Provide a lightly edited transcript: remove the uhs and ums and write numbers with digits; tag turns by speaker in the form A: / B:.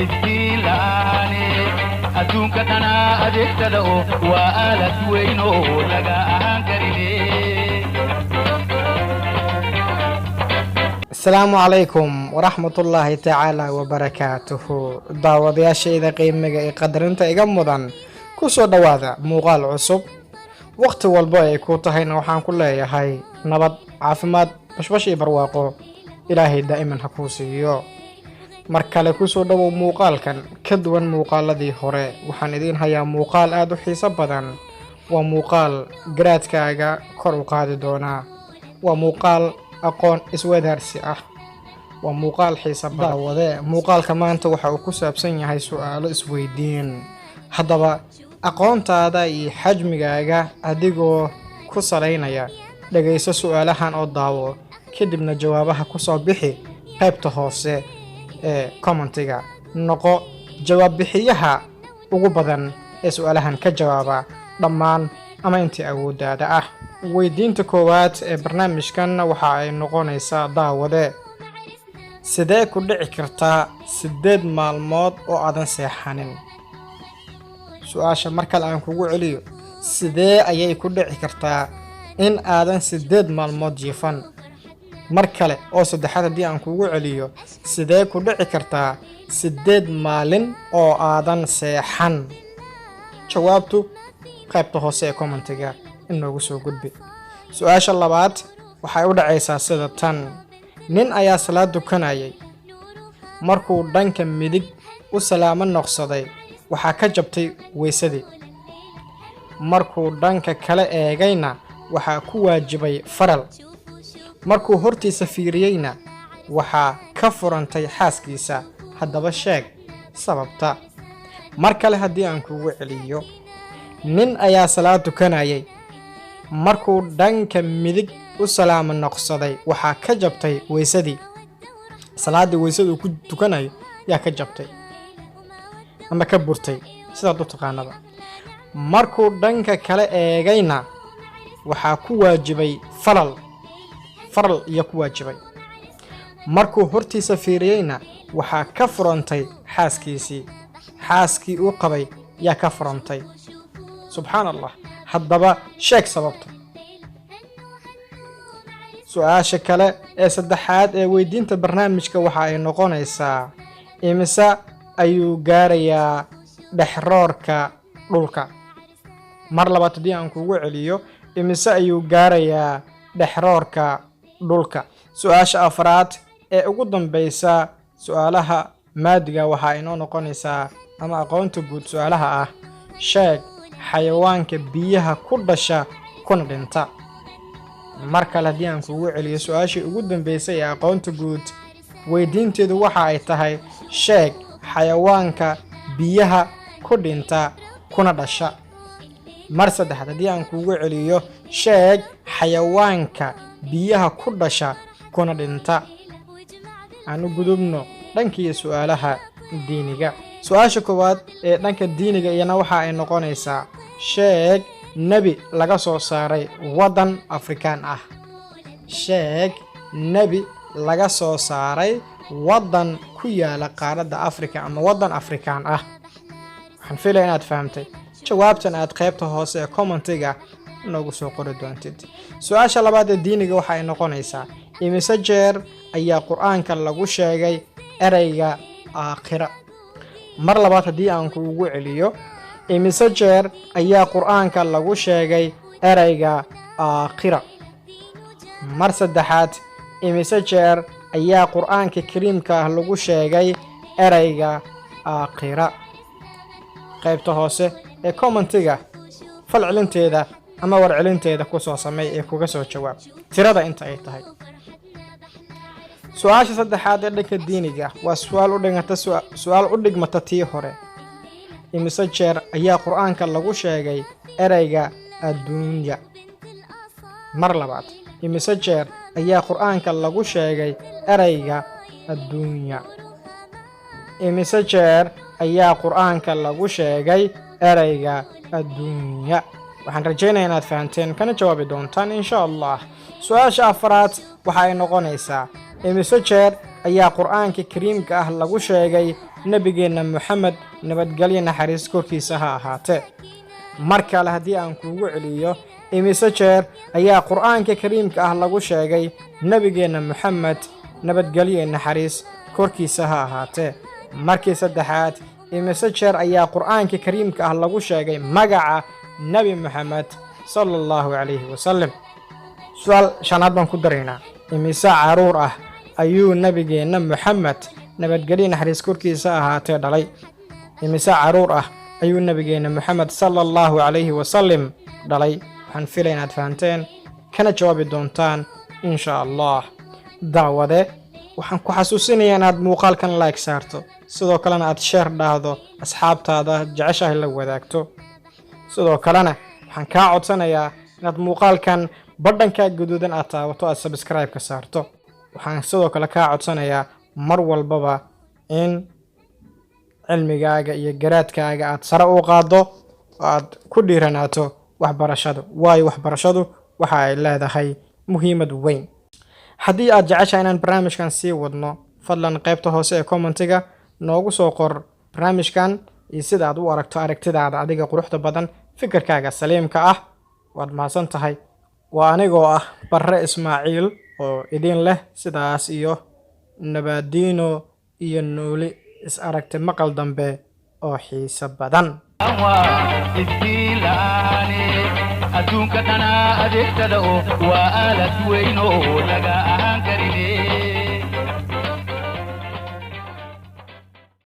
A: iskilaane adduunka dhana adeegtada oo waa aalad weyn oo laga ahaan karine
B: السلام عليكم ورحمة الله تعالى وبركاته داودياشيدا qiimiga ee qadarinta iga mudan ku soo dhawaada muuqaal cusub waqti walba ay ku tahayna waxaan ku leeyahay nabad caafimaad bashbash iyo barwaaqo ilaahay daa'iman ha ku siiyo mar kale ku soo dhawow muuqaalkan ka duwan muuqaaladii hore waxaan idin hayaa muuqaal aad u xiiso badan waa muuqaal garaadkaaga kor u qaadi doona waa muuqaal aqoon iswadaarsi ah waa muuqaal xiiso badan wade muuqaalka maanta waxa uu ku saabsan yahay su'aalo isweydiin haddaba aqoontaada iyo xajmigaaga adigoo ku salaynaya dhagayso su'aalahan oo daawo kadibna jawaabaha ku soo bixi qaybta hoose ee commentiga noqo jawaab bixiyaha ugu badan ee su'aalahan ka jawaaba dhammaan ama intii awoodaada ah weydiinta koowaad ee barnaamijkan waxa ay noqonaysaa daawade sidee ku dhici kartaa 8 maalmood oo aadan seexanin su'aasha markale aan kugu celiyo sidee ayay ku dhici kartaa in aadan 8 maalmood jiifan mar kale oo saddexaad haddii aan kugu celiyo sidee ku dhici kartaa 8 maalin oo aadan seexan jawaabtu qaybta hoose ee commentiga inoogu soo gudbi su'aasha labaad waxay u dhacaysaa sida tan nin ayaa salaad dukanayay markuu dhanka midig u salaamo noqsaday waxaa ka jabtay weysadii markuu dhanka kale eegayna waxaa ku waajibay faral markuu hortiisa fiiriyeyna waxaa ka furantay xaaskiisa haddaba sheeg sababta mar kale haddii aan kugu celiyo nin ayaa salaad dukanayay markuu dhanka midig u salaamo noqsaday waxaa ka jabtay weysadii salaadii weysadu ku tukanayo yaa ka jabtay ama ka burtay sidaad u taqaanaba markuu dhanka kale eegayna waxaa ku waajibay faral iyo ku waajibay markuu hortiisa fiiriyeyna waxaa ka furantay xaaskii uu qabay yaa ka furantay subxaan allah haddaba sheeg sababta su'aasha kale ee saddexaad ee weydiinta barnaamijka waxa ay noqonaysaa imise ayuu gaarayaa dhexroorka dhulka mar labaad haddii aan kugu celiyo imise ayuu gaarayaa dhexroorka dhulka su'aasha afraad ee ugu dambaysa su'aalaha maadiga waxa ay noo noqonaysaa ama aqoonta guud su'aalaha ah sheeg xayawaanka biyaha ku dhasha kuna dhinta mar kale haddii aan kugu celiyo su'aashii ugu dambaysay ee aqoonta guud weydiinteedu waxa ay tahay sheeg xayawaanka biyaha ku dhinta kuna dhasha mar saddexaad haddii aan kugu celiyo sheeg xayawaanka biyaha ku dhasha kuna dhinta aanu gudubno dhankii su'aalaha diiniga su'aasha koowaad ee dhanka diiniga iyana waxa ay noqonaysaa sheeg nebi laga soo saaray waddan afrikaan ah sheeg nebi laga soo saaray waddan ku yaala qaaradda afrika ama waddan afrikaan ah waxaan filaya inaad fahamtay jawaabtan aad qaybta hoose ee commentiga noogu soo qori doontid su'aasha labaad ee diiniga waxa ay noqonaysaa imise jeer ayaa qur'aanka lagu sheegay ereyga aakhira mar labaad haddii aan kuugu celiyo imise jeer ayaa qur'aanka lagu sheegay ereyga aakhira mar saddexaad imise jeer ayaa qur'aanka kariimka ah lagu sheegay ereyga aakhira qaybta hoose ee commentiga falcelinteeda ama warcelinteeda ku soo sameey ee kuga soo jawaab tirada inta ay tahay su'aasha saddexaad ee dhanka diiniga waa su'aal u dhigmata tii hore imise jeer ayaa qur'aanka lagu sheegay ereyga adduunya mar labaad imise jeer ayaa qur'aanka lagu sheegay ereyga adduunya imise jeer ayaa qur'aanka lagu sheegay ereyga adduunya waxaan rajaynayaa inaad fahanteen kana jawaabi doontaan insha allah su'aasha afraad waxa ay noqonaysaa imise jeer ayaa qur'aanka kariimka ah lagu sheegay nebigeenna moxamed nabadgelyo naxariis korkiisa ha ahaatee. mar kale haddii aan kuugu celiyo, imise jeer ayaa qur'aanka kariimka ah lagu sheegay nebigeenna moxamed nabadgelyo naxariis korkiisa ha ahaatee. markii saddexaad, imise jeer ayaa qur'aanka kariimka ah lagu sheegay magaca nebi moxamed sala allahu calayhi wasalam. su-aal shanaad baan ku daraynaa, imise caruur ah ayuu nebigeenna moxamed nabadgelyo naxariis korkiisa ahaatee dhalay? imise caruur ah ayuu nebigeenna moxamed sala allahu calayhi wasalam dhalay? waxaan filaya inaad fahanteen kana jawaabi doontaan insha allah. daawade, waxaan ku xasuusinayaa inaad muuqaalkan like saarto, sidoo kalena aad sheer dhahdo asxaabtaada jeceshahay la wadaagto. sidoo kalena waxaan kaa codsanayaa inaad muuqaalkan badhanka guduudan aad taabato, aad subscribe ka saarto. waxaan sidoo kale kaa codsanayaa mar walbaba in cilmigaaga iyo garaadkaaga aad sare u qaaddo oo aad ku dhiiranaato waxbarashada, waayo waxbarashadu waxa ay leedahay muhiimad weyn. haddii aad jeceshahay inaan barnaamijkan sii wadno, fadlan qaybta hoose ee commentiga noogu soo qor barnaamijkan iyo sida aad u aragto aragtidaada adiga quruxda badan, fikirkaaga saliimka ah. waad mahadsan tahay. waa anigoo ah Barre Ismaaciil oo idin leh sidaas iyo nabadiino iyo nooli is aragti maqal dambe oo xiiso badan.
A: adduunka dhana adeegtada oo waa aalad weyn oo laga ahaan kara